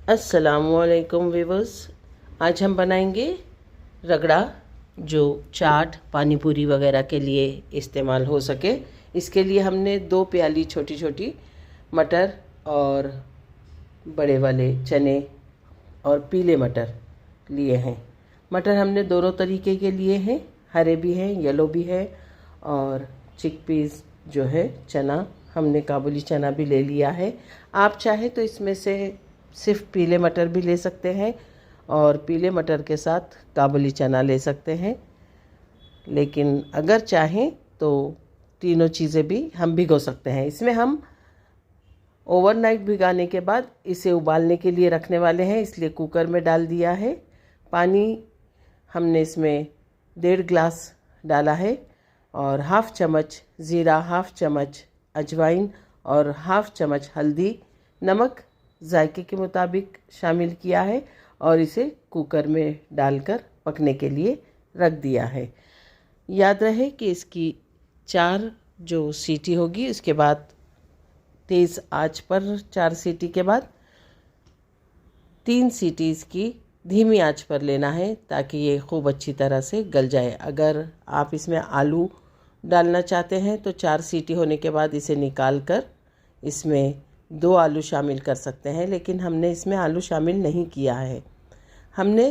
अस्सलामुअलैकुम व्यूअर्स। आज हम बनाएंगे रगड़ा जो चाट पानी पूरी वगैरह के लिए इस्तेमाल हो सके। इसके लिए हमने 2 प्याली छोटी छोटी मटर और बड़े वाले चने और पीले मटर लिए हैं। मटर हमने दोनों तरीके के लिए हैं, हरे भी हैं, येलो भी है, और चिकपीस जो है चना, हमने काबुली चना भी ले लिया है। आप चाहे तो इसमें से सिर्फ पीले मटर भी ले सकते हैं और पीले मटर के साथ काबुली चना ले सकते हैं, लेकिन अगर चाहें तो तीनों चीज़ें भी हम भिगो सकते हैं। इसमें हम ओवरनाइट भिगाने के बाद इसे उबालने के लिए रखने वाले हैं, इसलिए कुकर में डाल दिया है। पानी हमने इसमें 1.5 गिलास डाला है और हाफ़ चम्मच ज़ीरा, हाफ़ चम्मच अजवाइन और हाफ़ चम्मच हल्दी, नमक जायके के मुताबिक शामिल किया है और इसे कुकर में डालकर पकने के लिए रख दिया है। याद रहे कि इसकी 4 जो सीटी होगी, उसके बाद तेज़ आंच पर 4 सीटी के बाद 3 सीटी इसकी धीमी आंच पर लेना है ताकि ये खूब अच्छी तरह से गल जाए। अगर आप इसमें आलू डालना चाहते हैं तो 4 सीटी होने के बाद इसे निकाल कर इसमें 2 आलू शामिल कर सकते हैं, लेकिन हमने इसमें आलू शामिल नहीं किया है। हमने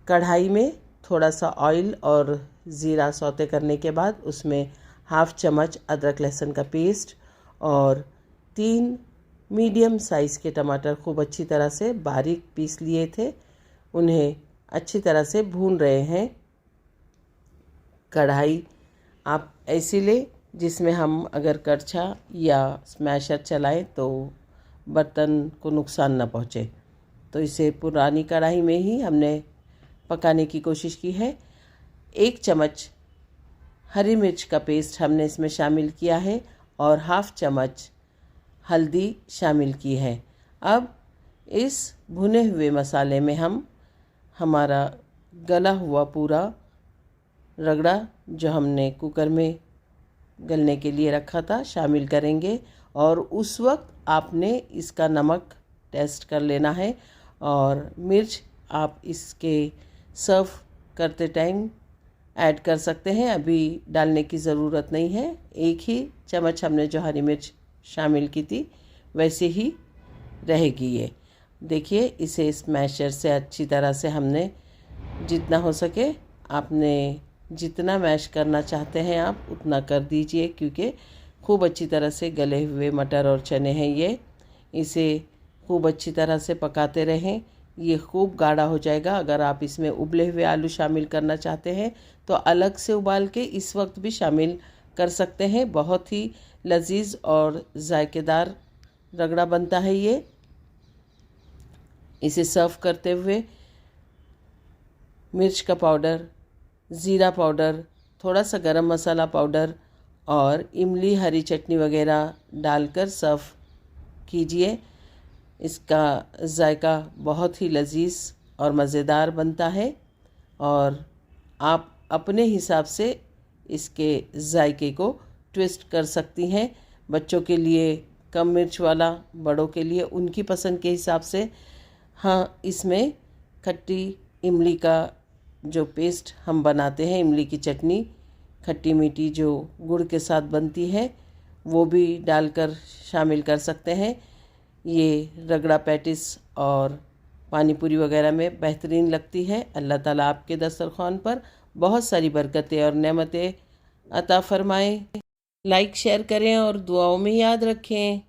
कढ़ाई में थोड़ा सा ऑयल और ज़ीरा सौते करने के बाद उसमें हाफ़ चम्मच अदरक लहसुन का पेस्ट और 3 मीडियम साइज़ के टमाटर खूब अच्छी तरह से बारीक पीस लिए थे, उन्हें अच्छी तरह से भून रहे हैं। कढ़ाई आप ऐसी ले जिसमें हम अगर करछा या स्मैशर चलाएं तो बर्तन को नुकसान न पहुंचे, तो इसे पुरानी कढ़ाई में ही हमने पकाने की कोशिश की है। 1 चम्मच हरी मिर्च का पेस्ट हमने इसमें शामिल किया है और हाफ़ चम्मच हल्दी शामिल की है। अब इस भुने हुए मसाले में हम हमारा गला हुआ पूरा रगड़ा जो हमने कुकर में गलने के लिए रखा था शामिल करेंगे, और उस वक्त आपने इसका नमक टेस्ट कर लेना है और मिर्च आप इसके सर्व करते टाइम ऐड कर सकते हैं, अभी डालने की ज़रूरत नहीं है। 1 ही चम्मच हमने जो हरी मिर्च शामिल की थी वैसे ही रहेगी ये। देखिए, इसे स्मैशर से अच्छी तरह से हमने जितना हो सके, आपने जितना मैश करना चाहते हैं आप उतना कर दीजिए, क्योंकि खूब अच्छी तरह से गले हुए मटर और चने हैं ये। इसे खूब अच्छी तरह से पकाते रहें, ये खूब गाढ़ा हो जाएगा। अगर आप इसमें उबले हुए आलू शामिल करना चाहते हैं तो अलग से उबाल के इस वक्त भी शामिल कर सकते हैं। बहुत ही लजीज और जायकेदार रगड़ा बनता है ये। इसे सर्व करते हुए मिर्च का पाउडर, ज़ीरा पाउडर, थोड़ा सा गरम मसाला पाउडर और इमली हरी चटनी वगैरह डालकर सर्व कीजिए। इसका जायका बहुत ही लजीज और मज़ेदार बनता है और आप अपने हिसाब से इसके जायके को ट्विस्ट कर सकती हैं। बच्चों के लिए कम मिर्च वाला, बड़ों के लिए उनकी पसंद के हिसाब से। हाँ, इसमें खट्टी इमली का जो पेस्ट हम बनाते हैं, इमली की चटनी खट्टी मीठी जो गुड़ के साथ बनती है, वो भी डालकर शामिल कर सकते हैं। ये रगड़ा पैटिस और पानी पूरी वगैरह में बेहतरीन लगती है। अल्लाह ताला आपके दस्तरखान पर बहुत सारी बरकतें और नेमतें अता फरमाएं। लाइक शेयर करें और दुआओं में याद रखें।